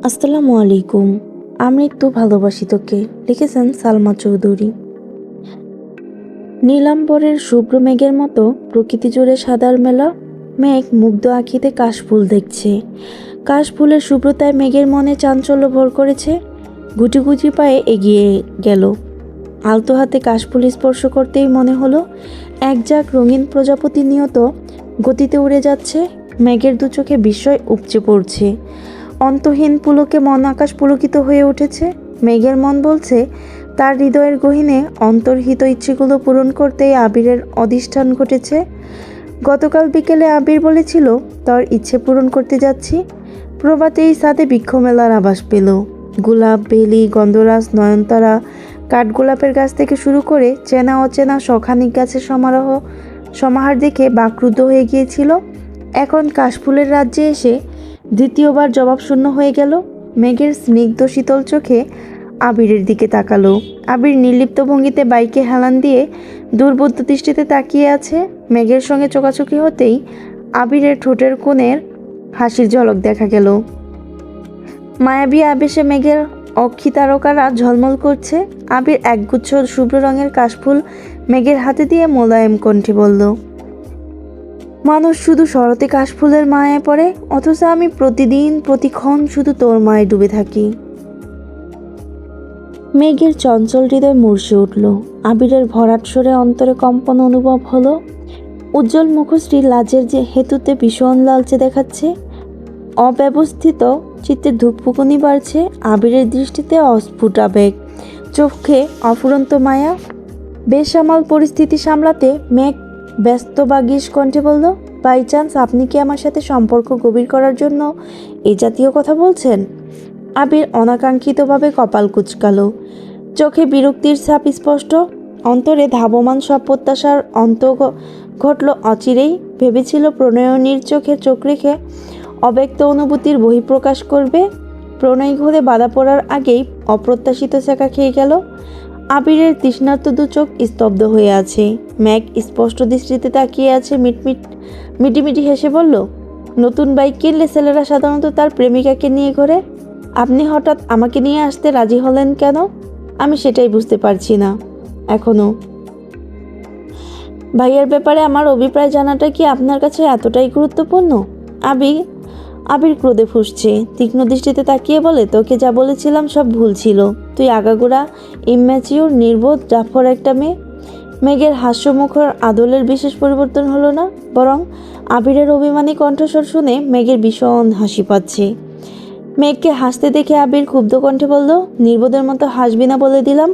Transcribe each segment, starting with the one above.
আসসালামু আলাইকুম। আমি একটু ভালোবাসি তোকে, লিখেছেন সালমা চৌধুরী। নীলাম্বরের শুভ্র মেঘের মতো প্রকৃতি জুড়ে সাদার মেলা। মেঘ মুগ্ধ আঁখিতে কাশফুল দেখছে। কাশফুলের শুভ্রতায় মেঘের মনে চাঞ্চল্য ভর করেছে। গুটি গুটি পায়ে এগিয়ে গেল। আলতো হাতে কাশফুল স্পর্শ করতেই মনে হলো এক ঝাঁক রঙিন প্রজাপতি নিয়ত গতিতে উড়ে যাচ্ছে। মেঘের দু চোখে বিস্ময় উপচে পড়ছে। অন্তহীন পুলকে মন আকাশ পুলকিত হয়ে উঠেছে। মেঘের মন বলছে তার হৃদয়ের গহীনে অন্তর্হিত ইচ্ছেগুলো পূরণ করতেই আবিরের অধিষ্ঠান ঘটেছে। গতকাল বিকেলে আবির বলেছিল তার ইচ্ছে পূরণ করতে যাচ্ছি। প্রভাতেই ছাদে বৃক্ষমেলার আভাস পেল। গোলাপ, বেলি, গন্ধরাজ, নয়নতারা, কাঠগোলাপের গাছ থেকে শুরু করে চেনা অচেনা শখানিক গাছের সমাহার দেখে বাকরুদ্ধ হয়ে গিয়েছিল। এখন কাশফুলের রাজ্যে এসে দ্বিতীয়বার জবাবশূন্য হয়ে গেল। মেঘের স্নিগ্ধ শীতল চোখে আবিরের দিকে তাকালো। আবির নির্লিপ্ত ভঙ্গিতে বাইকে হেলান দিয়ে দুর্বোধ্য দৃষ্টিতে তাকিয়ে আছে। মেঘের সঙ্গে চোখাচোখি হতেই আবিরের ঠোঁটের কোণের হাসির ঝলক দেখা গেল। মায়াবী আবেশে মেঘের অক্ষিতারকারা ঝলমল করছে। আবির একগুচ্ছ শুভ্র রঙের কাশফুল মেঘের হাতে দিয়ে মোলায়েম কণ্ঠে বলল, মানুষ শুধু শরতে কাশফুলের মায়ায় পড়ে, অথচ আমি প্রতিদিন প্রতিক্ষণ শুধু তোর মায়ে ডুবে থাকি। মেঘের চঞ্চল হৃদয় মুর্শে উঠল। আবিরের ভরাট স্বরে অন্তরে কম্পন অনুভব হলো। উজ্জ্বল মুখশ্রী লাজের যে হেতুতে ভীষণ লালচে দেখাচ্ছে। অব্যবস্থিত চিত্তে ধুকপুকুনি বাড়ছে। আবিরের দৃষ্টিতে অস্ফুট আবেগ, চোখে অফুরন্ত মায়া। বেসামাল পরিস্থিতি সামলাতে মেঘ ব্যস্ত বাগিস কণ্ঠে বলল, বাই চান্স আপনি কি আমার সাথে সম্পর্ক গভীর করার জন্য এই জাতীয় কথা বলছেন? আবির অনাকাঙ্ক্ষিতভাবে কপাল কুঁচকালো। চোখে বিরক্তির ছাপ স্পষ্ট। অন্তরে ধাবমান সব প্রত্যাশার অন্ত ঘটল অচিরেই। ভেবেছিল প্রণয়নীর চোখে চোখ রেখে অব্যক্ত অনুভূতির বহিঃপ্রকাশ করবে। প্রণয় ঘুরে বাধা পড়ার আগেই অপ্রত্যাশিত ছেঁকা খেয়ে গেল। আবিরের তৃষ্ণার্ত দু চোখ স্তব্ধ হয়ে আছে। মেঘ স্পষ্ট দৃষ্টিতে তাকিয়ে আছে। মিটিমিটি হেসে বলল, নতুন বাইক কিনলে ছেলেরা সাধারণত তার প্রেমিকাকে নিয়ে ঘোরে। আপনি হঠাৎ আমাকে নিয়ে আসতে রাজি হলেন কেন? আমি সেটাই বুঝতে পারছি না এখনো। ভাইয়ার ব্যাপারে আমার অভিপ্রায় জানাটা কি আপনার কাছে এতটাই গুরুত্বপূর্ণ? আবির ক্রোধে ফুঁসছে। তীক্ষ্ণ দৃষ্টিতে তাকিয়ে বলে, তোকে যা বলেছিলাম সব ভুল ছিল। তুই আগাগোড়া ইম্যাচিওর, নির্বোধ, জাফর একটা মেয়ে। মেঘের হাস্যমুখর আদলের বিশেষ পরিবর্তন হলো না, বরং আবিরের অভিমানী কণ্ঠস্বর শুনে মেঘের ভীষণ হাসি পাচ্ছে। মেঘকে হাসতে দেখে আবির ক্ষুব্ধ কণ্ঠে বলল, নির্বোধের মতো হাসবি না বলে দিলাম।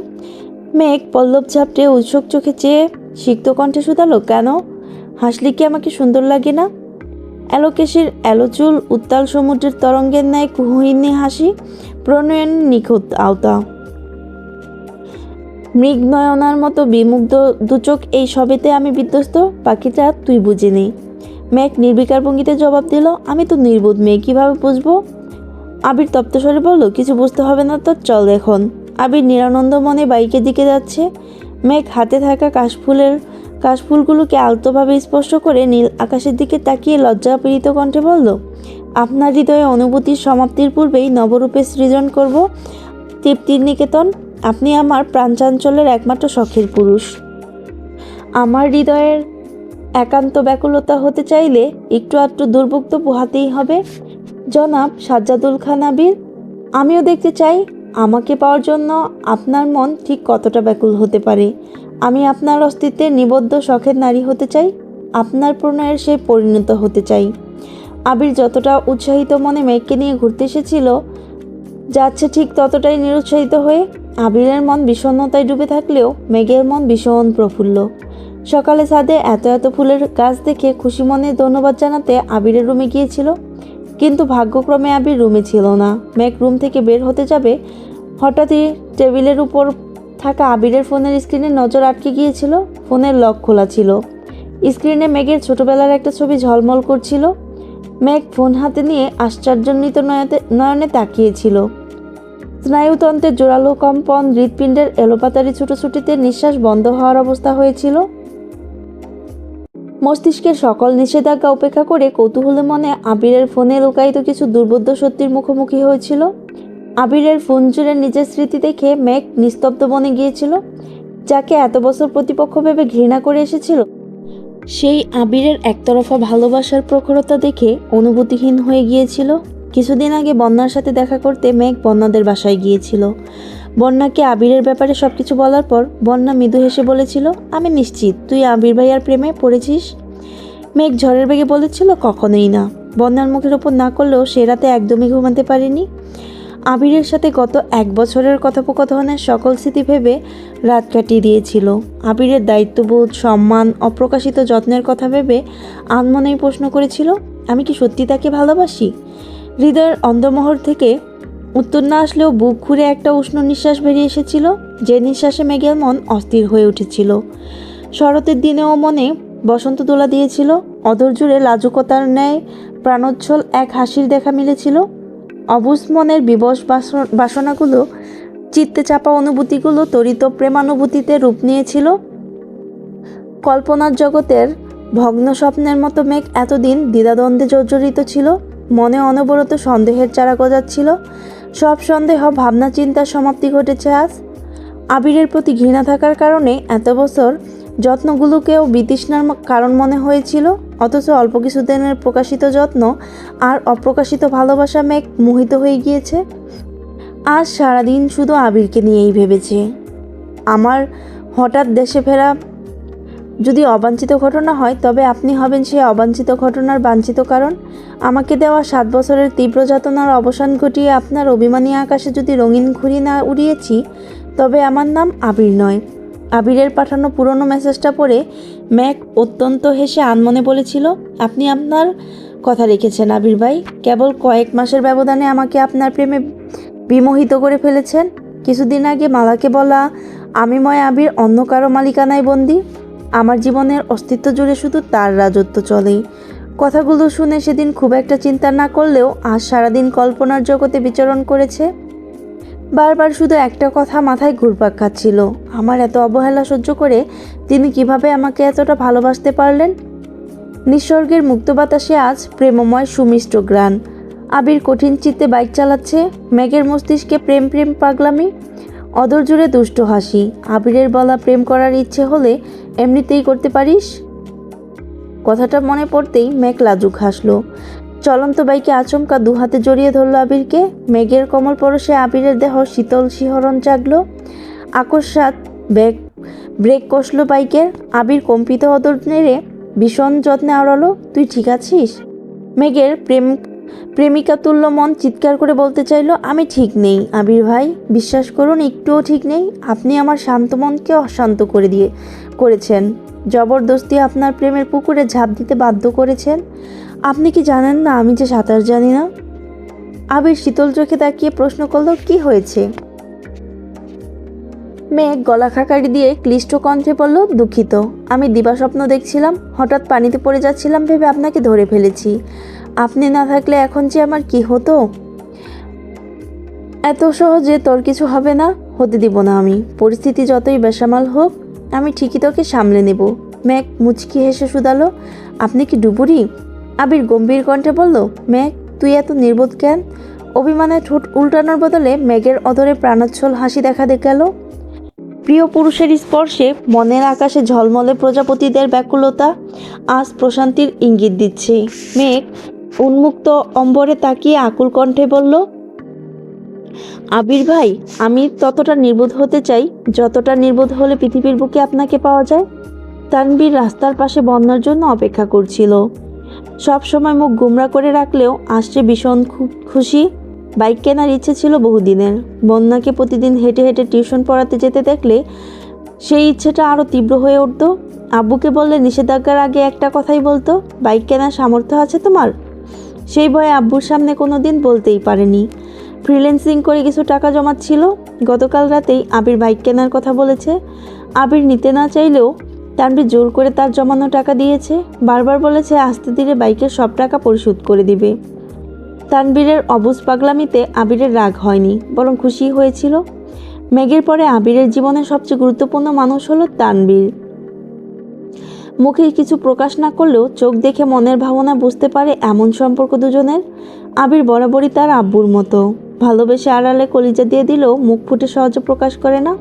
মেঘ পল্লব ঝাপটে উৎসুক চোখে চেয়ে সিক্ত কণ্ঠে শুধালো, কেন? হাসলি কি আমাকে সুন্দর লাগে না? অ্যালোকেশির অ্যালোচুল, উত্তাল সমুদ্রের তরঙ্গের ন্যায় কুহুইনি হাসি, প্রণয়ন নিখুঁত আওতা, মৃগনয়নার মতো বিমুগ্ধ দুচোখ, এই সবেতে আমি বিধ্বস্ত। পাখিটা তুই বুঝে নেই। মেঘ নির্বিকার ভঙ্গিতে জবাব দিল, আমি তো নির্বোধ মেয়ে, কিভাবে বুঝবো? আবির তপ্তস্বরে বলল, কিছু বুঝতে হবে না তো, চল এখন। আবির নিরানন্দ মনে বাইকের দিকে যাচ্ছে। মেঘ হাতে থাকা কাশফুলগুলোকে আলতোভাবে স্পর্শ করে নীল আকাশের দিকে তাকিয়ে লজ্জাপীড়িত কণ্ঠে বলল, আপনার হৃদয়ে অনুভূতির সমাপ্তির পূর্বেই নবরূপে সৃজন করব তৃপ্তির নিকেতন। আপনি আমার প্রাণচাঞ্চল্যের একমাত্র শখের পুরুষ। আমার হৃদয়ের একান্ত ব্যাকুলতা হতে চাইলে একটু আধটু দুর্ভোগ তো পোহাতেই হবে। জনাব সাজ্জাদুল খান আবির, আমিও দেখতে চাই আমাকে পাওয়ার জন্য আপনার মন ঠিক কতটা ব্যাকুল হতে পারে। আমি আপনার অস্তিত্বের নিবদ্ধ শখের নারী হতে চাই, আপনার প্রণয়ের সে পরিণত হতে চাই। আবির যতটা উৎসাহিত মনে মেঘকে নিয়ে ঘুরতে এসেছিল, যাচ্ছে ঠিক ততটাই নিরুৎসাহিত হয়ে। আবিরের মন বিষণ্ণতায় ডুবে থাকলেও মেঘের মন ভীষণ প্রফুল্ল। সকালে ছাদে এত এত ফুলের গাছ দেখে খুশি মনে ধন্যবাদ জানাতে আবিরের রুমে গিয়েছিল, কিন্তু ভাগ্যক্রমে আবির রুমে ছিল না। মেঘ রুম থেকে বের হতে যাবে, হঠাৎই টেবিলের উপর থাকা আবিরের ফোনের স্ক্রিনে নজর আটকে গিয়েছিল। ফোনের লক খোলা ছিল। স্ক্রিনে মেঘের ছোটবেলার একটা ছবি ঝলমল করছিল। মেঘ ফোন হাতে নিয়ে আশ্চর্যান্বিত নয়নে তাকিয়েছিল। স্নায়ুতন্ত্রের জোরালো কম্পন, হৃৎপিণ্ডের এলোপাতারি ছুটোছুটিতে নিঃশ্বাস বন্ধ হওয়ার অবস্থা হয়েছিল। মস্তিষ্কের সকল নিষেধাজ্ঞা উপেক্ষা করে কৌতূহলে মনে আবিরের ফোনে লুকায়িত কিছু দুর্বোধ্য সত্যির মুখোমুখি হয়েছিল। আবিরের ফোন জুড়ে নিজের স্মৃতি দেখে মেঘ নিস্তব্ধ বনে গিয়েছিল। যাকে এত বছর প্রতিপক্ষ ভেবে ঘৃণা করে এসেছিল, সেই আবিরের একতরফা ভালোবাসার প্রখরতা দেখে অনুভূতিহীন হয়ে গিয়েছিল। কিছুদিন আগে বন্যার সাথে দেখা করতে মেঘ বন্যাদের বাসায় গিয়েছিল। বন্যাকে আবিরের ব্যাপারে সবকিছু বলার পর বন্যা মৃদু হেসে বলেছিল, আমি নিশ্চিত তুই আবির ভাইয়ার প্রেমে পড়েছিস। মেঘ ঝড়ের বেগে বলেছিল, কখনোই না। বন্যার মুখের ওপর না করলেও সে রাতে একদমই ঘুমাতে পারেনি। আবিরের সাথে গত 1 বছরের কথোপকথনের সকল স্মৃতি ভেবে রাত কাটিয়ে দিয়েছিল। আবিরের দায়িত্ববোধ, সম্মান, অপ্রকাশিত যত্নের কথা ভেবে আনমনেই প্রশ্ন করেছিল, আমি কি সত্যি তাকে ভালোবাসি? হৃদয়ের অন্ধমহল থেকে উত্তর না আসলেও বুক ঘুরে একটা উষ্ণ নিঃশ্বাস বেরিয়ে এসেছিল, যে নিঃশ্বাসে মেঘের মন অস্থির হয়ে উঠেছিল। শরতের দিনেও মনে বসন্ত দোলা দিয়েছিল। অধর জুড়ে লাজুকতার ন্যায় প্রাণোচ্ছল এক হাসির দেখা মিলেছিল। অবুঝ মনের বিবশ বাসনাগুলো, চিত্তে চাপা অনুভূতিগুলো তরিত প্রেমানুভূতিতে রূপ নিয়েছিল। কল্পনার জগতের ভগ্ন স্বপ্নের মতো মেঘ এতদিন দ্বিধাদ্বন্দ্বে জর্জরিত ছিল। মনে অনবরত সন্দেহের চারা গজাচ্ছিল। সব সন্দেহ, ভাবনা, চিন্তার সমাপ্তি ঘটেছে আজ। আবিরের প্রতি ঘৃণা থাকার কারণে এত বছর যত্নগুলোকেও বিতৃষ্ণার কারণ মনে হয়েছিল। অথচ অল্প কিছুদিনের প্রকাশিত যত্ন আর অপ্রকাশিত ভালোবাসা মেঘ মোহিত হয়ে গিয়েছে। আজ সারাদিন শুধু আবিরকে নিয়েই ভেবেছে। আমার হঠাৎ দেশে ফেরা যদি অবাঞ্ছিত ঘটনা হয়, তবে আপনি হবেন সেই অবাঞ্ছিত ঘটনার বাঞ্ছিত কারণ। আমাকে দেওয়া 7 বছরের তীব্র যাতনার অবসান ঘটিয়ে আপনার অভিমানী আকাশে যদি রঙিন ঘুড়ি না উড়িয়েছি, তবে আমার নাম আবির নয়। আবিরের পাঠানো পুরনো মেসেজটা পড়ে ম্যাক অত্যন্ত হেসে আনমনে বলেছিল, আপনি আপনার কথা রেখেছেন আবির ভাই। কেবল কয়েক মাসের ব্যবধানে আমাকে আপনার প্রেমে বিমোহিত করে ফেলেছেন। কিছুদিন আগে মালাকে বলা আমিময় আবির অন্য কারো মালিকানায় বন্দী। আমার জীবনের অস্তিত্ব জুড়ে শুধু তার রাজত্ব চলে। কথাগুলো শুনে সেদিন খুব একটা চিন্তা না করলেও আজ সারাদিন কল্পনার জগতে বিচরণ করেছে। বারবার শুধু একটা কথা মাথায় ঘুরপাক খাচ্ছিল, আমার এত অবহেলা সহ্য করে তিনি কিভাবে আমাকে এতটা ভালোবাসতে পারলেন। নিঃস্বর্গের মুক্ত বাতাসে আজ প্রেমময় সুমিষ্ট গ্রাণ। আবির কঠিন চিত্তে বাইক চালাচ্ছে, মেঘের মস্তিষ্কে প্রেম প্রেম পাগলামি, অধর জুড়ে দুষ্ট হাসি। আবিরের বলা প্রেম করার ইচ্ছে হলে এমনিতেই করতে পারিস। কথাটা মনে পড়তেই মেঘ লাজুক হাসলো। চলন্ত বাইকে আচমকা 2 হাতে জড়িয়ে ধরল আবিরকে। মেঘের কমল পরশে আবিরের দেহ শীতল শিহরণ জাগলো। আকস্মাৎ ব্রেক কষল বাইকের। আবির কম্পিত অধর নেড়ে ভীষণ যত্নে আওড়ালো, তুই ঠিক আছিস? মেঘের প্রেমিকা তুল্য মন চিৎকার করে বলতে চাইল, আমি ঠিক নেই আবির ভাই, বিশ্বাস করুন একটুও ঠিক নেই। আপনি আমার শান্ত মনকে অশান্ত করেছেন, জবরদস্তি আপনার প্রেমের পুকুরে ঝাঁপ দিতে বাধ্য করেছেন। আপনি কি জানেন না আমি যে সাঁতার জানি না? আবির শীতল চোখে তাকিয়ে প্রশ্ন করল, কি হয়েছে? মেঘ গলা খাকারি দিয়ে ক্লিষ্ট কণ্ঠে বলল, দুঃখিত, আমি দিবাস্বপ্ন দেখছিলাম, হঠাৎ পানিতে পড়ে যাচ্ছিলাম ভেবে আপনাকে ধরে ফেলেছি। আপনি না থাকলে এখন যে আমার কি হতো। এত সহজে তোর কিছু হবে না, হতে দিব না আমি। পরিস্থিতি যতই বেসামাল হোক, আমি ঠিকই তোকে সামলে নেব। মেঘ মুচকি হেসে শুধালো, আপনি কি ডুবুরি? আবির গম্ভীর কণ্ঠে বলল, মেঘ তুই এত নির্বোধ কেন? অভিমানে ঠোঁট উল্টানোর বদলে মেঘের অধরে প্রাণোচ্ছল হাসি দেখা গেল। প্রিয় পুরুষের স্পর্শে মনের আকাশে ঝলমলে প্রজাপতিদের ব্যাকুলতা আজ প্রশান্তির ইঙ্গিত দিচ্ছে। মেঘ উন্মুক্ত অম্বরে তাকিয়ে আকুল কণ্ঠে বলল, আবির ভাই, আমি ততটা নির্বোধ হতে চাই যতটা নির্বোধ হলে পৃথিবীর বুকে আপনাকে পাওয়া যায়। তানবীর রাস্তার পাশে বন্যার জন্য অপেক্ষা করছিল। সব সময় মুখ গুমরা করে রাখলেও আসছে ভীষণ খুশি। বাইক কেনার ইচ্ছে ছিল বহুদিনের। বন্যাকে প্রতিদিন হেঁটে হেঁটে টিউশন পড়াতে যেতে দেখলে সেই ইচ্ছেটা আরও তীব্র হয়ে উঠত। আব্বুকে বললে নিষেধাজ্ঞার আগে একটা কথাই বলতো, বাইক কেনার সামর্থ্য আছে তোমার? সেই ভয়ে আব্বুর সামনে কোনো দিন বলতেই পারেনি। ফ্রিল্যান্সিং করে কিছু টাকা জমাচ্ছিল। গতকাল রাতেই আবির বাইক কেনার কথা বলেছে। আবির নিতে না চাইলেও তানবীর জোর করে তার জমানো টাকা দিয়েছে। বারবার বলেছে আস্তে ধীরে বাইকের সব টাকা পরিশোধ করে দিবে। তানবীরের অবুঝ পাগলামিতে আবিরের রাগ হয়নি, বরং খুশি হয়েছিল। মেঘের পরে আবিরের জীবনের সবচেয়ে গুরুত্বপূর্ণ মানুষ হলো তানবীর। মুখে কিছু প্রকাশ না করলেও চোখ দেখে মনের ভাবনা বুঝতে পারে এমন সম্পর্ক দুজনের। আবির বরাবরই তার আব্বুর মতো, ভালোবেসে আড়ালে কলিজা দিয়ে দিলেও মুখ ফুটে সহজে প্রকাশ করে না।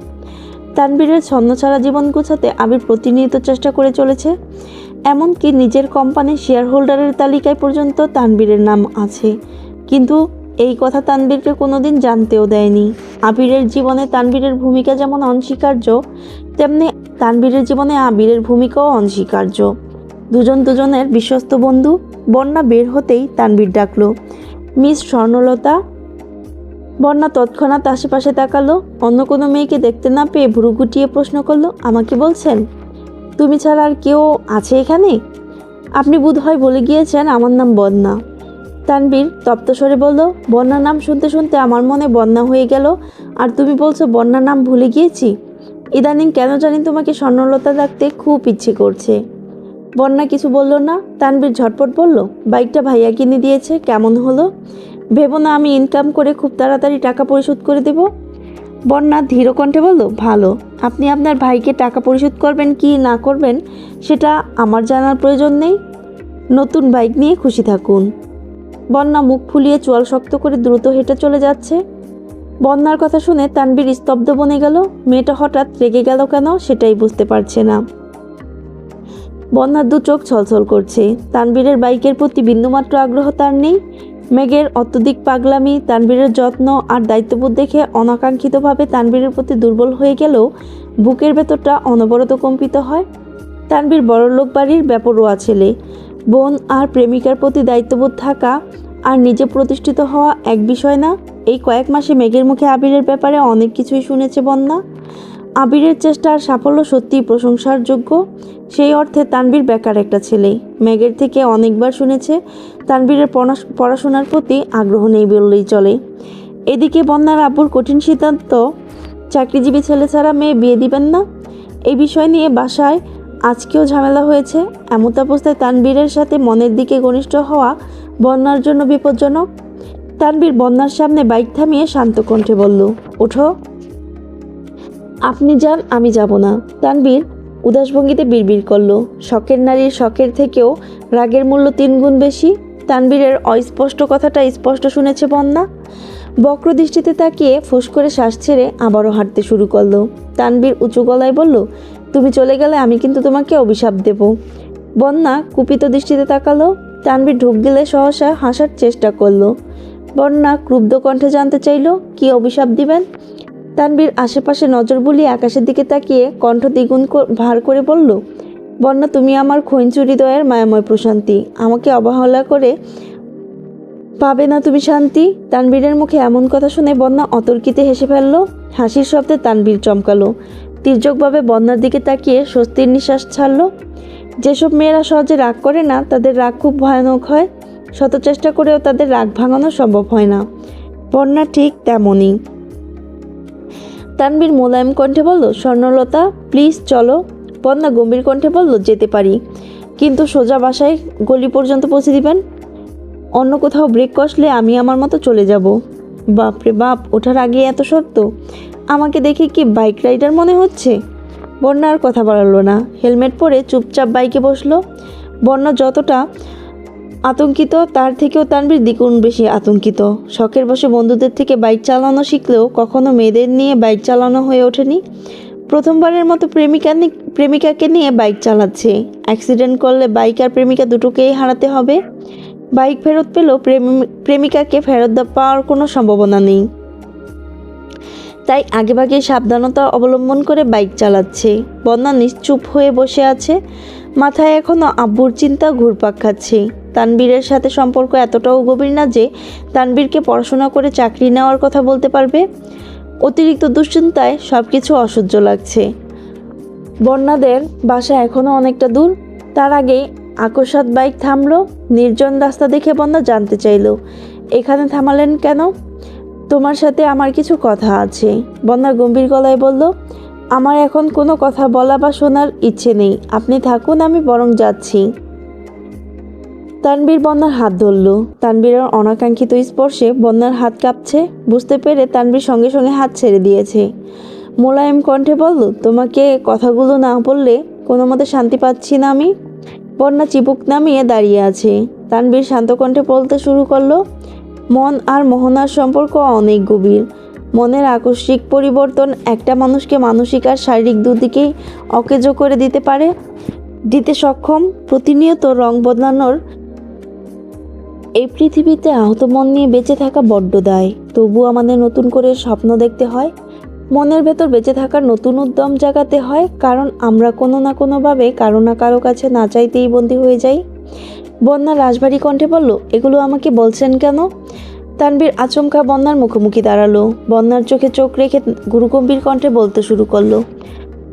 তানবীরের ছন্নছাড়া জীবন গোছাতে আবির প্রতিনিয়ত চেষ্টা করে চলেছে। এমনকি নিজের কোম্পানির শেয়ার হোল্ডারের তালিকায় পর্যন্ত তানবীরের নাম আছে, কিন্তু এই কথা তানবীরকে কোনোদিন জানতেও দেয়নি। আবিরের জীবনে তানবীরের ভূমিকা যেমন অনস্বীকার্য, তেমনি তানবীরের জীবনে আবিরের ভূমিকাও অনস্বীকার্য। দুজন দুজনের বিশ্বস্ত বন্ধু। বন্যা বের হতেই তানবীর ডাকলো, মিস স্বর্ণলতা। বন্যা তৎক্ষণাৎ আশেপাশে তাকালো, অন্য কোনো মেয়েকে দেখতে না পেয়ে ভুরু গুটিয়ে প্রশ্ন করলো, আমাকে বলছেন? তুমি ছাড়া আর কেউ আছে এখানে? আপনি বোধহয় বলে গিয়েছেন আমার নাম বন্যা। তানবীর তপ্ত স্বরে বলল, বন্যার নাম শুনতে শুনতে আমার মনে বন্যা হয়ে গেল, আর তুমি বলছো বন্যার নাম ভুলে গিয়েছি? ইদানিং কেন জানি তোমাকে স্বর্ণলতা ডাকতে খুব ইচ্ছে করছে। বন্যা কিছু বলল না। তানবীর ঝটপট বলল, বাইকটা ভাইয়া কিনে দিয়েছে, কেমন হলো? ভেবো না আমি ইনকাম করে খুব তাড়াতাড়ি টাকা পরিশোধ করে দেব। বন্যা ধীর কণ্ঠে বলল, ভালো। আপনি আপনার ভাইকে টাকা পরিশোধ করবেন কি না করবেন সেটা আমার জানার প্রয়োজন নেই। নতুন বাইক নিয়ে খুশি থাকুন। বন্যা মুখ ফুলিয়ে চোয়াল শক্ত করে দ্রুত হেঁটে চলে যাচ্ছে। বন্যার কথা শুনে তানবীর স্তব্ধ বনে গেল। মেয়েটা হঠাৎ রেগে গেল কেন সেটাই বুঝতে পারছে না। বন্যার দু চোখ ছলছল করছে। তানবীরের বাইকের প্রতি বিন্দুমাত্র আগ্রহ তার নেই। মেঘের অত্যধিক পাগলামি, তানবীরের যত্ন আর দায়িত্ববোধ দেখে অনাকাঙ্ক্ষিতভাবে তানবীরের প্রতি দুর্বল হয়ে গেলেও বুকের ভেতরটা অনবরত কম্পিত হয়। তানবীর বড়লোক বাড়ির বেপরোয়া ছেলে। বোন আর প্রেমিকার প্রতি দায়িত্ববোধ থাকা আর নিজে প্রতিষ্ঠিত হওয়া এক বিষয় না। এই কয়েক মাসে মেঘের মুখে আবিরের ব্যাপারে অনেক কিছুই শুনেছে বন্যা। আবিরের চেষ্টা আর সাফল্য সত্যিই প্রশংসার যোগ্য। সেই অর্থে তানবীর বেকার একটা ছেলে। মেঘের থেকে অনেকবার শুনেছে তানবীরের পড়াশোনার প্রতি আগ্রহ নেই বললেই চলে। এদিকে বন্যার আব্বুর কঠিন সিদ্ধান্ত, চাকরিজীবী ছেলে ছাড়া মেয়ে বিয়ে দিবেন না। এই বিষয় নিয়ে বাসায় আজকেও ঝামেলা হয়েছে। এমতাবস্থায় তানবীরের সাথে মনের দিকে ঘনিষ্ঠ হওয়া বন্যার জন্য বিপজ্জনক। তানবীর বন্যার সামনে বাইক থামিয়ে শান্ত কণ্ঠে বলল, ওঠো। আপনি যান, আমি যাব না। তানবীর উদাস ভঙ্গিতে বিড়বিড় করলো। শখের নারীর শখের থেকেও রাগের মূল্য 3 গুণ বেশি। তানবীরের অস্পষ্ট কথাটা স্পষ্ট শুনেছে বন্যা। বক্র দৃষ্টিতে তাকিয়ে ফুস করে শ্বাস ছেড়ে আবারও হাঁটতে শুরু করলো। তানবীর উঁচু গলায় বলল, তুমি চলে গেলে আমি কিন্তু তোমাকে অভিশাপ দেব। বন্যা কুপিত দৃষ্টিতে তাকালো। তানবীর ঢুক গেলে সহসা হাসার চেষ্টা করলো। বন্যা ক্রুব্ধ কণ্ঠে জানতে চাইল, কি অভিশাপ দিবেন? তানবীর আশেপাশে নজর বুলিয়ে আকাশের দিকে তাকিয়ে কণ্ঠ দ্বিগুণ ভার করে বলল, বন্যা, তুমি আমার খৈঞ্চু হৃদয়ের মায়াময় প্রশান্তি। আমাকে অবহেলা করে পাবে না তুমি শান্তি। তানবীরের মুখে এমন কথা শুনে বন্যা অতর্কিতে হেসে ফেলল। হাসির শব্দে তানবীর চমকালো। তির্যকভাবে বন্যার দিকে তাকিয়ে স্বস্তির নিঃশ্বাস ছাড়ল। যেসব মেয়েরা সহজে রাগ করে না তাদের রাগ খুব ভয়ানক হয়। শত চেষ্টা করেও তাদের রাগ ভাঙানো সম্ভব হয় না। বন্যা ঠিক তেমনই। তানবীর মোলায়েম কণ্ঠে বলল, স্বর্ণলতা প্লিজ চলো। বন্যা গম্ভীর কণ্ঠে বলল, যেতে পারি, কিন্তু সোজা বাসায় গলি পর্যন্ত পৌঁছে দিবেন। অন্য কোথাও ব্রেক কষলে আমি আমার মতো চলে যাব। বাপরে বাপ, ওঠার আগে এত শর্ত! আমাকে দেখে কি বাইক রাইডার মনে হচ্ছে? বন্যা আর কথা বাড়ালো না। হেলমেট পরে চুপচাপ বাইকে বসলো। বন্যা যতটা আতঙ্কিত তার থেকেও তানবীর দ্বিগুণ বেশি আতঙ্কিত। শখের বসে বন্ধুদের থেকে বাইক চালানো শিখলেও কখনো মেয়েদের নিয়ে বাইক চালানো হয়ে ওঠেনি। প্রথমবারের মতো প্রেমিকাকে নিয়ে বাইক চালাচ্ছে। অ্যাক্সিডেন্ট করলে বাইক আর প্রেমিকা দুটোকেই হারাতে হবে। বাইক ফেরত পেলেও প্রেমিকাকে ফেরত পাওয়ার কোনো সম্ভাবনা নেই। তাই আগেভাগে সাবধানতা অবলম্বন করে বাইক চালাচ্ছে। বন্যা নিশ্চুপ হয়ে বসে আছে। মাথায় এখনও আব্বুর চিন্তা ঘুরপাক খাচ্ছে। তানবীরের সাথে সম্পর্ক এতটাও গভীর না যে তানবীরকে পড়াশোনা করে চাকরি নেওয়ার কথা বলতে পারবে। অতিরিক্ত দুশ্চিন্তায় সব কিছু অসহ্য লাগছে। বন্যাদের বাসা এখনও অনেকটা দূর। তার আগেই আকস্মাৎ বাইক থামলো। নির্জন রাস্তা দেখে বন্যা জানতে চাইল, এখানে থামালেন কেন? তোমার সাথে আমার কিছু কথা আছে। বন্যা গম্ভীর গলায় বলল, আমার এখন কোনো কথা বলা বা শোনার ইচ্ছে নেই, আপনি থাকুন, আমি বরং যাচ্ছি। তানবীর বন্যার হাত ধরল। তানবীরের অনাকাঙ্ক্ষিত স্পর্শে বন্যার হাত কাঁপছে। বুঝতে পেরে তানবীর সঙ্গে সঙ্গে হাত ছেড়ে দিয়েছে। মোলায়েম কণ্ঠে বলল, তোমাকে কথাগুলো না বললে কোনো মতে শান্তি পাচ্ছি না আমি। বন্যা চিবুক নামিয়ে দাঁড়িয়ে আছে। তানবীর শান্ত কণ্ঠে বলতে শুরু করলো, মন আর মোহনার সম্পর্ক অনেক গভীর। মনের আকস্মিক পরিবর্তন একটা মানুষকে মানসিক আর শারীরিক দুদিকেই অকেজো করে দিতে সক্ষম। প্রতিনিয়ত রং বদলানোর এই পৃথিবীতে আহত মন নিয়ে বেঁচে থাকা বড্ড দায়। তবু আমাদের নতুন করে স্বপ্ন দেখতে হয়, মনের ভেতর বেঁচে থাকার নতুন উদ্যম জাগাতে হয়, কারণ আমরা কোনো না কোনোভাবে কারো না কারো কাছে না চাইতেই বন্দী হয়ে যাই। বন্যা রাশভারী কণ্ঠে বলল, এগুলো আমাকে বলছেন কেন? তানবীর আচমকা বন্যার মুখোমুখি দাঁড়ালো। বন্যার চোখে চোখ রেখে গুরুগম্ভীর কণ্ঠে বলতে শুরু করলো,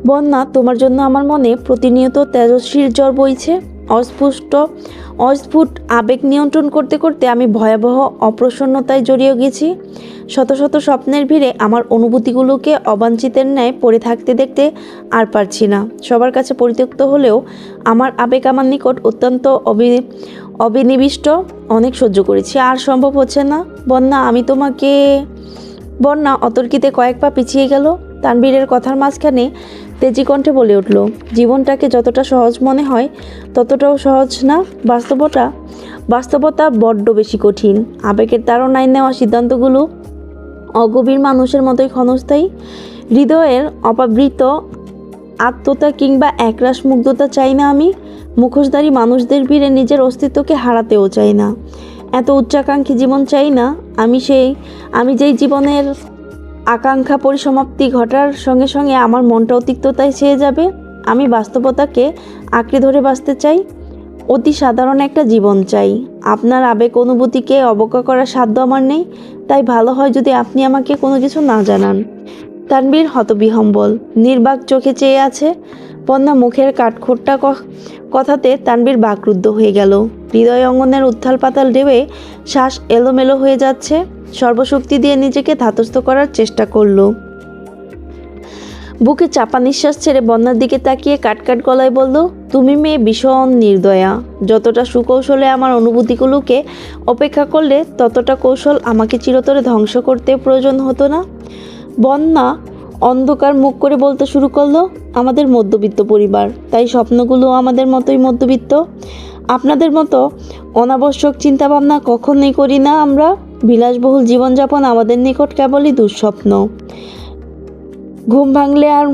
বন্যা, তোমার জন্য আমার মনে প্রতিনিয়ত তেজস্বীর জ্বর বইছে। অস্ফুট আবেগ নিয়ন্ত্রণ করতে করতে আমি ভয়াবহ অপ্রসন্নতায় জড়িয়ে গেছি। শত শত স্বপ্নের ভিড়ে আমার অনুভূতিগুলোকে অবাঞ্ছিতের ন্যায় পড়ে থাকতে দেখতে আর পারছি না। সবার কাছে পরিত্যক্ত হলেও আমার আবেগ আমার নিকট অত্যন্ত অবিনিবিষ্ট। অনেক সহ্য করেছি, আর সম্ভব হচ্ছে না। বন্যা, আমি তোমাকে। বন্যা অতর্কিতে কয়েক পা পিছিয়ে গেল। তানবীরের কথার মাঝখানে তেজি কণ্ঠে বলে উঠল, জীবনটাকে যতটা সহজ মনে হয় ততটাও সহজ না। বাস্তবতা বড্ড বেশি কঠিন। আবেগের তাড়নায় নেওয়া সিদ্ধান্তগুলো অগভীর মানুষের মতোই ক্ষণস্থায়ী। হৃদয়ের অপাবৃত আত্মতা কিংবা একরাশ মুগ্ধতা চাই না আমি। মুখোশধারী মানুষদের ভিড়ে নিজের অস্তিত্বকে হারাতেও চাই না। এত উচ্চাকাঙ্ক্ষী জীবন চাই না আমি যেই জীবনের আকাঙ্ক্ষা পরিসমাপ্তি ঘটার সঙ্গে সঙ্গে আমার মনটাও তিক্ততায় ছেয়ে যাবে। আমি বাস্তবতাকে আঁকড়ে ধরে বাঁচতে চাই। অতি সাধারণ একটা জীবন চাই। আপনার আবেগ অনুভূতিকে অবজ্ঞা করার সাধ্য আমার নেই। তাই ভালো হয় যদি আপনি আমাকে কোনো কিছু না জানান। তানবীর হতবিহ্বল নির্বাক চোখে চেয়ে আছে। বন্যা মুখের কাঠখোট্টা কথাতে তানবীর বাকরুদ্ধ হয়ে গেল। হৃদয় অঙ্গনের উত্থাল পাতাল ঢেউয়ে শ্বাস এলোমেলো হয়ে যাচ্ছে। সর্বশক্তি দিয়ে নিজেকে ধাতস্থ করার চেষ্টা করলো। বুকে চাপা নিঃশ্বাস ছেড়ে বন্যার দিকে তাকিয়ে কাটকাট গলায় বলল, তুমি মেয়ে ভীষণ নির্দয়া। যতটা সুকৌশলে আমার অনুভূতিগুলোকে অপেক্ষা করলে ততটা কৌশল আমাকে চিরতরে ধ্বংস করতে প্রয়োজন হতো না। বন্যা অন্ধকার মুখ করে বলতে শুরু করলো, আমাদের মধ্যবিত্ত পরিবার, তাই স্বপ্নগুলো আমাদের মতোই মধ্যবিত্ত। আপনাদের মতো অনাবশ্যক চিন্তাভাবনা কখনোই করি না আমরা। বিলাসবহুল জীবনযাপন আমাদের নিকট কেবলই দুঃস্বপ্ন। ঘুম ভাঙলে আর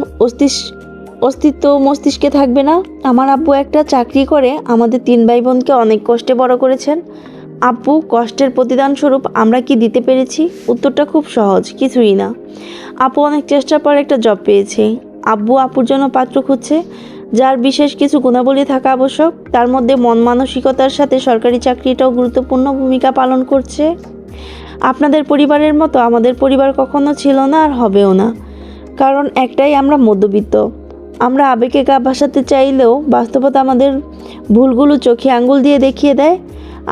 অস্তিত্ব মস্তিষ্কে থাকবে না। আমার আব্বু একটা চাকরি করে আমাদের 3 ভাই বোনকে অনেক কষ্টে বড় করেছেন। আব্বু কষ্টের প্রতিদান স্বরূপ আমরা কি দিতে পেরেছি? উত্তরটা খুব সহজ, কিছুই না। আপু অনেক চেষ্টার পর একটা জব পেয়েছে। আব্বু আপুর জন্য পাত্র খুঁজছে, যার বিশেষ কিছু গুণাবলী থাকা আবশ্যক। তার মধ্যে মন মানসিকতার সাথে সরকারি চাকরিটাও গুরুত্বপূর্ণ ভূমিকা পালন করছে। আপনাদের পরিবারের মতো আমাদের পরিবার কখনো ছিল না আর হবেও না। কারণ একটাই, আমরা মধ্যবিত্ত। আমরা আবেগে গা ভাসাতে চাইলেও বাস্তবতা আমাদের ভুলগুলো চোখে আঙ্গুল দিয়ে দেখিয়ে দেয়।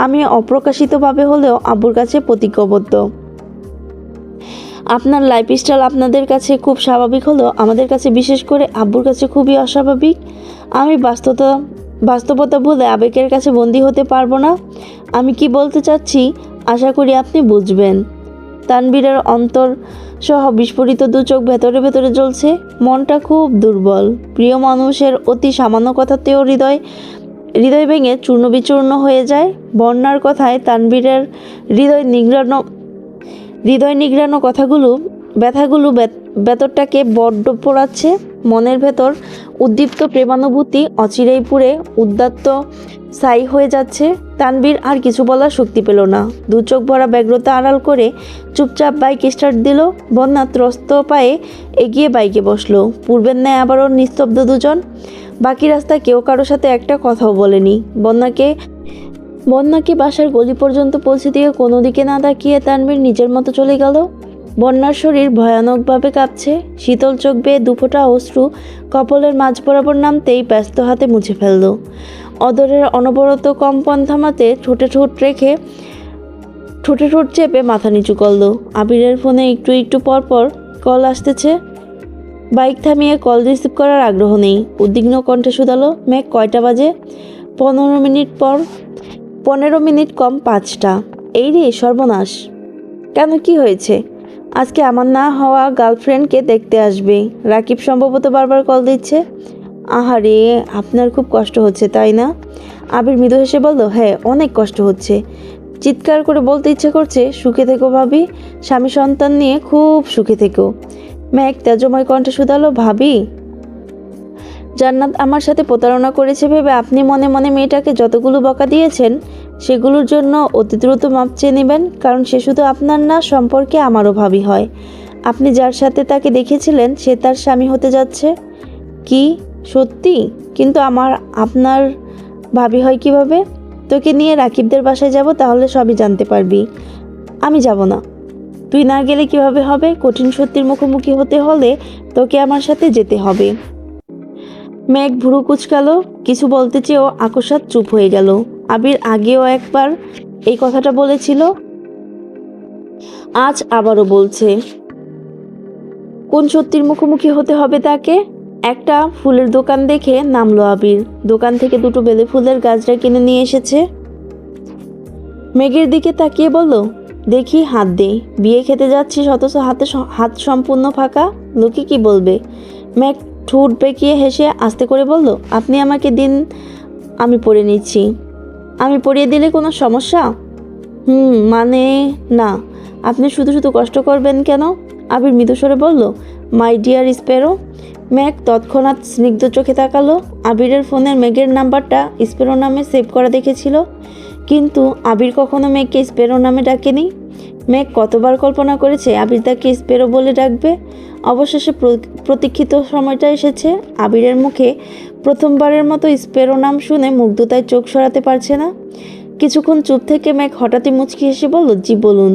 আমি অপ্রকাশিতভাবে হলেও আব্বুর কাছে প্রতিজ্ঞাবদ্ধ। আপনার লাইফস্টাইল আপনাদের কাছে খুব স্বাভাবিক হলেও আমাদের কাছে, বিশেষ করে আব্বুর কাছে, খুবই অস্বাভাবিক। আমি বাস্তবতা ভুলে আবেগের কাছে বন্দী হতে পারবো না। আমি কি বলতে চাচ্ছি আশা করি আপনি বুঝবেন। তানবীরের অন্তর সহ বিস্ফোরিত 2 চোখ ভেতরে ভেতরে জ্বলছে। মনটা খুব দুর্বল। প্রিয় মানুষের অতি সামান্য কথাতেও হৃদয় ভেঙে চূর্ণ বিচূর্ণ হয়ে যায়। বন্যার কথায় তানবীরের হৃদয় নিগড়ানো ব্যথাগুলো ভেতরটাকে বড্ড পোড়াচ্ছে। মনের ভেতর উদ্দীপ্ত প্রেমানুভূতি অচিরেই পুড়ে উদ্দাত্ত ছাই হয়ে যাচ্ছে। তানবীর আর কিছু বলার শক্তি পেল না। 2 চোখ ভরা ব্যগ্রতা আড়াল করে চুপচাপ বাইক স্টার্ট দিল। বন্যা ত্রস্ত পায়ে এগিয়ে বাইকে বসলো। পূর্বের ন্যায় আবারও নিস্তব্ধ দুজন। বাকি রাস্তায় কেউ কারো সাথে একটা কথাও বলেনি। বন্যাকে বাসার গলি পর্যন্ত পৌঁছে দিয়ে কোনো দিকে না তাকিয়ে তানবীর নিজের মতো চলে গেল। বন্যার শরীর ভয়ানকভাবে কাঁপছে। শীতল চোখ বেয়ে 2 ফোঁটা অশ্রু কপালের মাঝ বরাবর নামতেই ব্যস্ত হাতে মুছে ফেলল। অদরের অনবরত কম্পন থামাতে ঠোঁটে ঠোঁট চেপে মাথা নিচু করল। আবিরের ফোনে একটু পর কল আসতেছে। বাইক থামিয়ে কল রিসিভ করার আগ্রহ নেই। উদ্বিগ্ন কণ্ঠে শুধালো, মেঘ, কয়টা বাজে? 15 মিনিট কম 5টা। এই রে সর্বনাশ। কেন, কি হয়েছে? আজকে আমার না হওয়া গার্লফ্রেন্ডকে দেখতে আসবে। রাকিব সম্ভবত বারবার কল দিচ্ছে। আহারে, আপনার খুব কষ্ট হচ্ছে তাই না? আবির মৃদু হেসে বলল, হ্যাঁ অনেক কষ্ট হচ্ছে। চিৎকার করে বলতে ইচ্ছে করছে, সুখে থেকো ভাবি, স্বামী সন্তান নিয়ে খুব সুখে থেকো। মেঘ তেজময় কণ্ঠে শুধালো, ভাবি, জান্নাত আমার সাথে প্রতারণা করেছে ভেবে আপনি মনে মনে মেয়েটাকে যতগুলো বকা দিয়েছেন সেগুলোর জন্য অতি দ্রুত মাপ চেয়ে নেবেন, কারণ সে শুধু আপনার না, সম্পর্কে আমারও ভাবি হয়। আপনি যার সাথে তাকে দেখেছিলেন সে তার স্বামী হতে যাচ্ছে। কি সত্যি? কিন্তু আপনার ভাবি হয় কিভাবে? তোকে নিয়ে রাকিবদের বাসায় যাব, তাহলে সবই জানতে পারবি। আমি যাব না। তুই না গেলে কিভাবে হবে? কঠিন সত্যির মুখোমুখি হতে হলে তোকে আমার সাথে যেতে হবে। মেঘ ভুরু কুচকালো, কিছু বলতে চেয়েও আকস্মাৎ চুপ হয়ে গেল। আবির আগেও একবার এই কথাটা বলেছিল, আজ আবারও বলছে। কোন সত্যির মুখোমুখি হতে হবে তাকে? একটা ফুলের দোকান দেখে নামলো আবির। দোকান থেকে দুটো বেলে ফুলের গাছটা কিনে নিয়ে এসেছে। মেঘের দিকে তাকিয়ে বলল, দেখি হাত দে, বিয়ে খেতে যাচ্ছিস অথচ হাত সম্পূর্ণ ফাঁকা, লোকে কি বলবে? মেঘ ঠোঁট বেঁকিয়ে হেসে আস্তে করে বলল, আপনি আমাকে দিন, আমি পরে নিচ্ছি। আমি পরিয়ে দিলে কোনো সমস্যা? মানে না। আপনি শুধু শুধু কষ্ট করবেন কেন? আবির মৃদুস্বরে বলল, মাই ডিয়ার স্প্যারো। মেঘ তৎক্ষণাৎ স্নিগ্ধ চোখে তাকালো। আবিরের ফোনের মেঘের নাম্বারটা স্প্যারো নামে সেভ করা দেখেছিল, কিন্তু আবির কখনো মেঘকে স্প্যারো নামে ডাকেনি। মেঘ কতবার কল্পনা করেছে আবির তাকে স্প্যারো বলে ডাকবে। অবশেষে প্রতীক্ষিত সময়টা এসেছে। আবিরের মুখে প্রথমবারের মতো স্প্যারো নাম শুনে মুগ্ধতায় চোখ সরাতে পারছে না। কিছুক্ষণ চুপ থেকে মেঘ হঠাৎই মুচকি হেসে বলল, জি বলুন।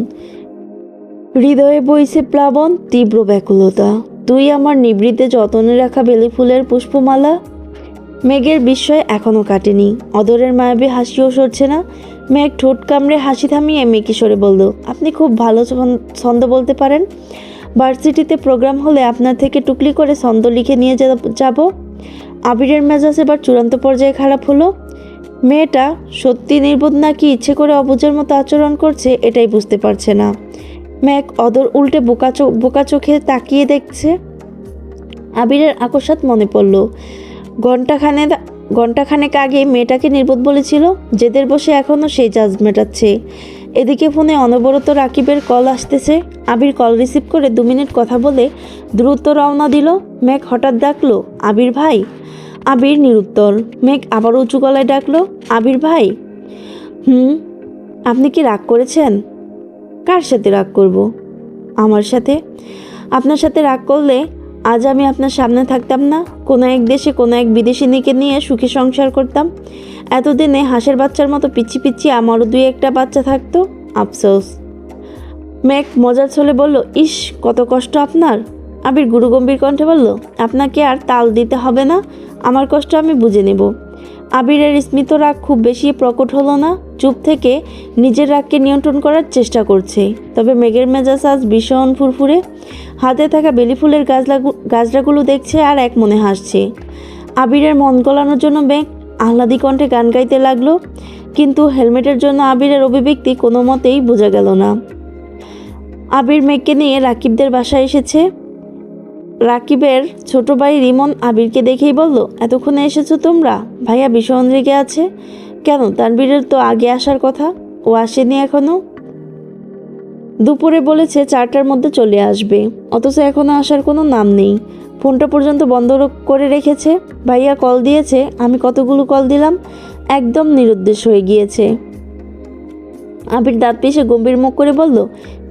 হৃদয়ে বইছে প্লাবন, তীব্র ব্যাকুলতা। তুই আমার নিবৃত্তে যতনে রাখা বেলি ফুলের পুষ্পমালা। মেঘের বিস্ময় এখনও কাটেনি, অদরের মায়াবী হাসিও সরছে না। মেঘ ঠোঁট কামড়ে হাসি থামিয়ে মেকিশোরে বলল, আপনি খুব ভালো ছন্দ বলতে পারেন। ভার্সিটিতে প্রোগ্রাম হলে আপনার থেকে টুকলি করে ছন্দ লিখে নিয়ে যাব। আবিরের মেজাজ এবার চূড়ান্ত পর্যায়ে খারাপ হলো। মেয়েটা সত্যি নির্বোধ নাকি ইচ্ছে করে অবুঝের মতো আচরণ করছে এটাই বুঝতে পারছে না। মেঘ অদর উল্টে বোকা চোখে তাকিয়ে দেখছে। আবিরের আকস্মাৎ মনে পড়ল, ঘণ্টাখানেক আগে মেয়েটাকে নির্বোধ বলেছিল। জেদের বসে এখনও সেই জাজ মেটাচ্ছে। এদিকে ফোনে অনবরত রাকিবের কল আসতেছে। আবির কল রিসিভ করে 2 মিনিট কথা বলে দ্রুত রওনা দিল। মেঘ হঠাৎ ডাকলো, আবির ভাই। আবির নিরুত্তর। মেঘ আবার উঁচু গলায় ডাকলো, আবির ভাই। আপনি কি রাগ করেছেন? কার সাথে রাগ করব? আমার সাথে। আপনার সাথে রাগ করলে আজ আমি আপনার সামনে থাকতাম না, কোনো এক দেশে কোনো এক বিদেশিনীকে নিয়ে সুখী সংসার করতাম। এতদিনে হাঁসের বাচ্চার মতো পিচ্ছি পিচ্ছি আমারও 2-1টা বাচ্চা থাকতো। আফসোস। মেঘ মজার ছলে বলল, ইস কত কষ্ট আপনার। আবির গুরুগম্ভীর কণ্ঠে বলল, আপনাকে আর তাল দিতে হবে না, আমার কষ্ট আমি বুঝে নেব। আবিরের স্মিত রাগ খুব বেশি প্রকট হলো না। চুপ থেকে নিজের রাগকে নিয়ন্ত্রণ করার চেষ্টা করছে। তবে মেঘের মেজাজ আজ ভীষণ ফুরফুরে। হাতে থাকা বেলি ফুলের গাছড়াগুলো দেখছে আর এক মনে হাসছে। আবিরের মন গলানোর জন্য মেঘ আহ্লাদি কণ্ঠে গান গাইতে লাগলো, কিন্তু হেলমেটের জন্য আবিরের অভিব্যক্তি কোনো মতেই বোঝা গেল না। আবির মেঘকে নিয়ে রাকিবদের বাসায় এসেছে। রাকিবের ছোট ভাই রিমন আবিরকে দেখেই বলল, এতক্ষণে এসেছো তোমরা? ভাইয়া ভীষণ রেগে আছে কেন? তানবীরের তো আগে আসার কথা, ও আসেনি এখনো। দুপুরে বলেছে 4টার মধ্যে চলে আসবে, অথচ এখনো আসার কোনো নাম নেই। ফোনটা পর্যন্ত বন্ধ করে রেখেছে। ভাইয়া কল দিয়েছে, আমি কতগুলো কল দিলাম, একদম নিরুদ্দেশ হয়ে গিয়েছে। আবির দাঁত পিষে গম্ভীর মুখ করে বলল,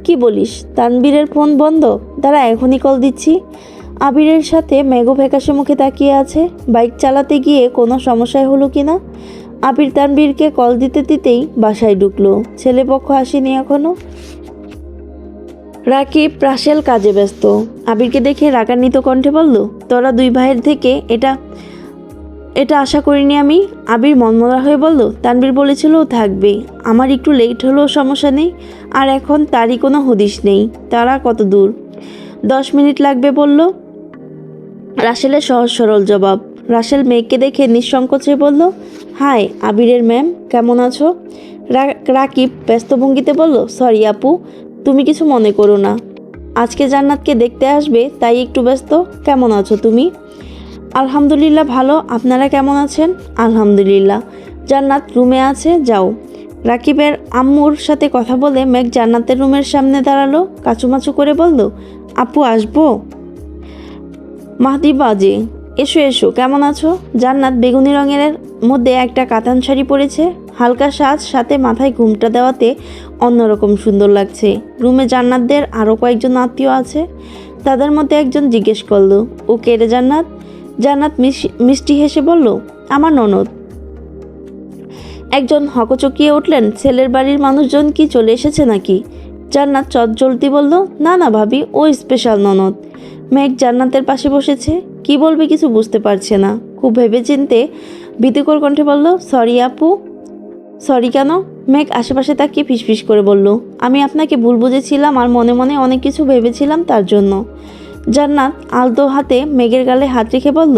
কি বলিস? তানবীরের ফোন বন্ধ? দাঁড়া, এখনই কল দিচ্ছি। আবিরের সাথে মেঘও ফ্যাকাশে মুখে তাকিয়ে আছে। বাইক চালাতে গিয়ে কোনো সমস্যায় হলো কিনা। আবির তানবীরকে কল দিতে দিতেই বাসায় ঢুকলো। ছেলেপক্ষ আসেনি এখনো। রাকিব রাসেল কাজে ব্যস্ত। আবিরকে দেখে রাগান্বিত কণ্ঠে বলল, তোরা 2 ভাইয়ের থেকে এটা আশা করিনি আমি। আবির মনমরা হয়ে বলল, তানবীর বলেছিল ও থাকবে, আমার একটু লেট হলেও সমস্যা নেই, আর এখন তারই কোনো হদিশ নেই। তারা কত দূর? 10 মিনিট লাগবে বলল। রাসেলের সহজ সরল জবাব। রাসেল মেঘকে দেখে নিঃসংকোচে বলল, হাই আবিরের ম্যাম, কেমন আছো? রাকিব ব্যস্ত ভঙ্গিতে বলল, সরি আপু, তুমি কিছু মনে করো না, আজকে জান্নাতকে দেখতে আসবে তাই একটু ব্যস্ত। কেমন আছো তুমি? আলহামদুলিল্লাহ ভালো, আপনারা কেমন আছেন? আলহামদুলিল্লাহ। জান্নাত রুমে আছে, যাও। রাকিবের আম্মুর সাথে কথা বলে মেঘ জান্নাতের রুমের সামনে দাঁড়ালো, কাচুমাচু করে বলল, আপু আসবো? মাহদিবা জি, এসো এসো, কেমন আছো? জান্নাত বেগুনি রঙের মধ্যে একটা কাতান শাড়ি পরেছে, হালকা সাজ, সাথে মাথায় ঘুমটা দেওয়াতে অন্যরকম সুন্দর লাগছে। রুমে জান্নাতদের আরও কয়েকজন আত্মীয় আছে, তাদের মধ্যে একজন জিজ্ঞেস করলো, ও কে রে জান্নাত? জান্নাত মিষ্টি হেসে বলল, আমার ননদ। একজন হকচকিয়ে উঠলেন, ছেলের বাড়ির মানুষজন কি চলে এসেছে নাকি? জান্নাত চটজলদি বলল, না না ভাবি, ও স্পেশাল ননদ। মেঘ জান্নাতের পাশে বসেছে, কি বলবে কিছু বুঝতে পারছে না। খুব ভেবেচিন্তে ভীতিকর কণ্ঠে বলল, সরি আপু। সরি কেন? মেঘ আশেপাশে তাকিয়ে ফিসফিস করে বলল, আমি আপনাকে ভুল বুঝেছিলাম আর মনে মনে অনেক কিছু ভেবেছিলাম, তার জন্য। জান্নাত আলতো হাতে মেঘের গালে হাত রেখে বলল,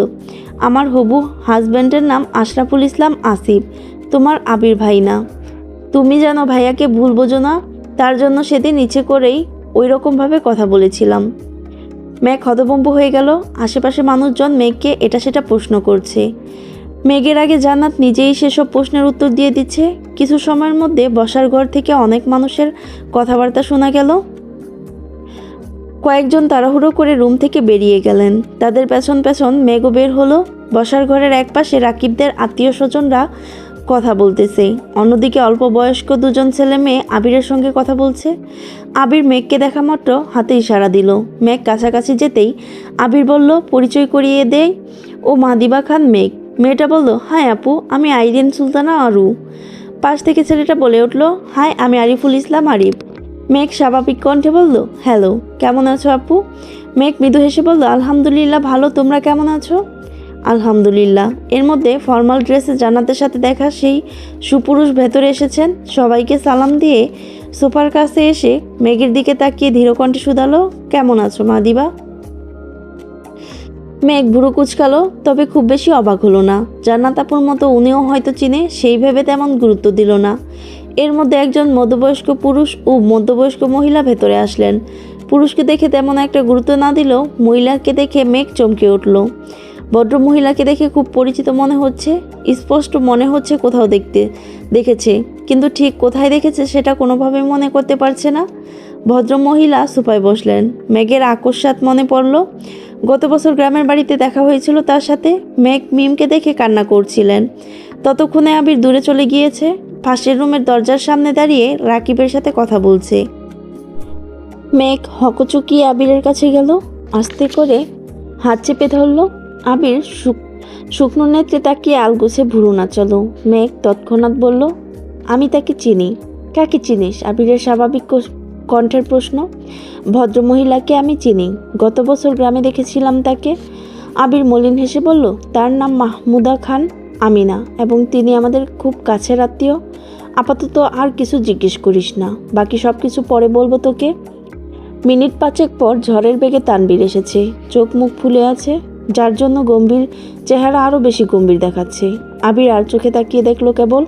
আমার হবু হাজব্যান্ডের নাম আশরাফুল ইসলাম আসিফ, তোমার আবির ভাই না। তুমি যেন ভাইয়াকে ভুল বোঝো না, তার জন্য সেদিন ইচ্ছে করেই ওই রকমভাবে কথা বলেছিলাম। মেঘ হতভম্ব হয়ে গেল। আশেপাশে মানুষজন মেঘকে এটা সেটা প্রশ্ন করছে। মেঘের আগে জান্নাত নিজেই সেসব প্রশ্নের উত্তর দিয়ে দিচ্ছে। কিছু সময়ের মধ্যে বসার ঘর থেকে অনেক মানুষের কথাবার্তা শোনা গেল। কয়েকজন তাড়াহুড়ো করে রুম থেকে বেরিয়ে গেলেন, তাদের পেছন পেছন মেঘও বের হলো। বসার ঘরের একপাশে রাকিবদের আত্মীয় স্বজনরা কথা বলতেছে, অন্যদিকে অল্প বয়স্ক দুজন ছেলে মেয়ে আবিরের সঙ্গে কথা বলছে। আবির মেঘকে দেখা মাত্র হাতে ইশারা দিল। মেঘ কাছাকাছি যেতেই আবির বলল, পরিচয় করিয়ে দেয়, ও মাদিবা খান মেঘ। মেয়েটা বলল, হাই আপু, আমি আইরিন সুলতানা আরু। পাশ থেকে ছেলেটা বলে উঠল, হাই, আমি আরিফুল ইসলাম আরিফ। মেঘ স্বাভাবিক কণ্ঠে বলল, হ্যালো, কেমন আছো আপু? মেঘ মৃদু হেসে বলল, আলহামদুলিল্লাহ ভালো, তোমরা কেমন আছো? আলহামদুলিল্লাহ। এর মধ্যে ফর্মাল ড্রেসে জান্নাতের সাথে দেখা সেই সুপুরুষ ভেতরে এসেছেন। সবাইকে সালাম দিয়ে সোফার কাছে এসে মেঘের দিকে তাকিয়ে ধীরকণ্ঠে শুধালো, কেমন আছো মাদিবা? মেঘ ভুরু কুচকালো, তবে খুব বেশি অবাক হলো না। জান্নাত আপুর মতো উনিও হয়তো চিনে, সেই ভেবে তেমন গুরুত্ব দিল না। এর মধ্যে একজন মধ্যবয়স্ক পুরুষ ও মধ্যবয়স্ক মহিলা ভেতরে আসলেন। পুরুষকে দেখে তেমন একটা গুরুত্ব না দিলেও মহিলাকে দেখে মেঘ চমকে উঠল। ভদ্র মহিলাকে দেখে খুব পরিচিত মনে হচ্ছে, স্পষ্ট মনে হচ্ছে কোথাও দেখেছে, কিন্তু ঠিক কোথায় দেখেছে সেটা কোনোভাবেই মনে করতে পারছে না। ভদ্র মহিলা সোফায় বসলেন। মেঘের আকস্মাত মনে পড়ল, গত বছর গ্রামের বাড়িতে দেখা হয়েছিল তার সাথে। মেঘ মিমকে দেখে কান্না করছিলেন। ততক্ষণে আবির দূরে চলে গিয়েছে, পাশের রুমের দরজার সামনে দাঁড়িয়ে রাকিবের সাথে কথা বলছে। মেঘ হকচকিয়ে আবিরের কাছে গেল, আস্তে করে হাত চেপে ধরল। আবির শুকনো নেত্রে তাকিয়ে আলগোছে ভুরু নাচালো। মেঘ তৎক্ষণাৎ বলল, আমি তাকে চিনি। কাকে চিনিস? আবিরের স্বাভাবিক কণ্ঠের প্রশ্ন। ভদ্রমহিলাকে আমি চিনি, গত বছর গ্রামে দেখেছিলাম তাকে। আবির মলিন হেসে বলল, তার নাম মাহমুদা খান আমিনা, এবং তিনি আমাদের খুব কাছের আত্মীয়। আপাতত আর কিছু জিজ্ঞেস করিস না, বাকি সব কিছু পরে বলবো তোকে। মিনিট পাঁচেক পর ঝড়ের বেগে তানবীর এসেছে, চোখ মুখ ফুলে আছে, যার জন্য গম্ভীর চেহারা আরও বেশি গম্ভীর দেখাচ্ছে। আবির আর চোখে তাকিয়ে দেখলো কেবল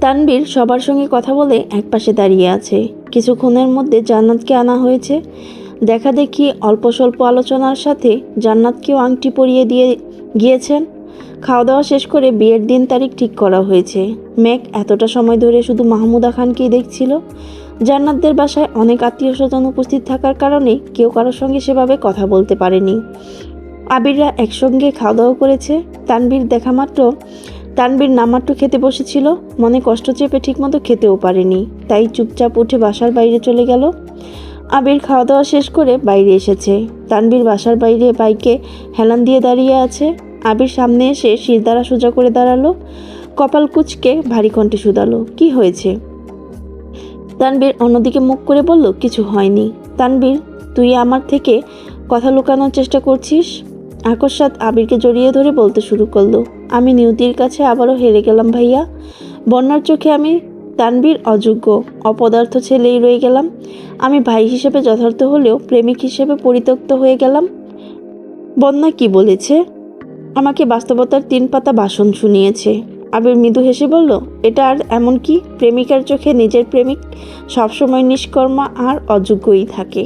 তানবীর সবার সঙ্গে কথা বলে একপাশে দাঁড়িয়ে আছে। কিছুক্ষণের মধ্যে জান্নাতকে আনা হয়েছে। দেখা দেখি অল্প স্বল্প আলোচনার সাথে জান্নাতকেও আংটি পরিয়ে দিয়ে গিয়েছেন। খাওয়া দাওয়া শেষ করে বিয়ের দিন তারিখ ঠিক করা হয়েছে। মেঘ এতটা সময় ধরে শুধু মাহমুদা খানকেই দেখছিল। জান্নাতদের বাসায় অনেক আত্মীয় স্বজন উপস্থিত থাকার কারণে কেউ কারোর সঙ্গে সেভাবে কথা বলতে পারেনি। আবিররা একসঙ্গে খাওয়া দাওয়া করেছে। তানবীর নামাট্টু খেতে বসেছিল, মনে কষ্ট চেপে ঠিকমতো খেতেও পারেনি, তাই চুপচাপ উঠে বাসার বাইরে চলে গেল। আবির খাওয়া দাওয়া শেষ করে বাইরে এসেছে। তানবীর বাসার বাইরে বাইকে হেলান দিয়ে দাঁড়িয়ে আছে। আবির সামনে এসে শিরদাঁড়া সোজা করে দাঁড়ালো, কপাল কুঁচকে ভারী কণ্ঠে শুধালো, কি হয়েছে? তানবীর অন্যদিকে মুখ করে বলল, কিছু হয়নি। তানবীর, তুই আমার থেকে কথা লুকানোর চেষ্টা করছিস? আকস্মাৎ আবিরকে জড়িয়ে ধরে বলতে শুরু করলো, আমি নিয়তির কাছে আবারও হেরে গেলাম ভাইয়া। বন্যার চোখে আমি তানবীর অযোগ্য অপদার্থ ছেলেই রয়ে গেলাম। আমি ভাই হিসেবে যথার্থ হলেও প্রেমিক হিসেবে পরিত্যক্ত হয়ে গেলাম। বন্যা কি বলেছে? আমাকে বাস্তবতার 3 পাতা ভাষণ শুনিয়েছে। আবির মৃদু হেসে বলল, এটা আর এমন কি? প্রেমিকার চোখে নিজের প্রেমিক সবসময় নিষ্কর্মা আর অযোগ্যই থাকে।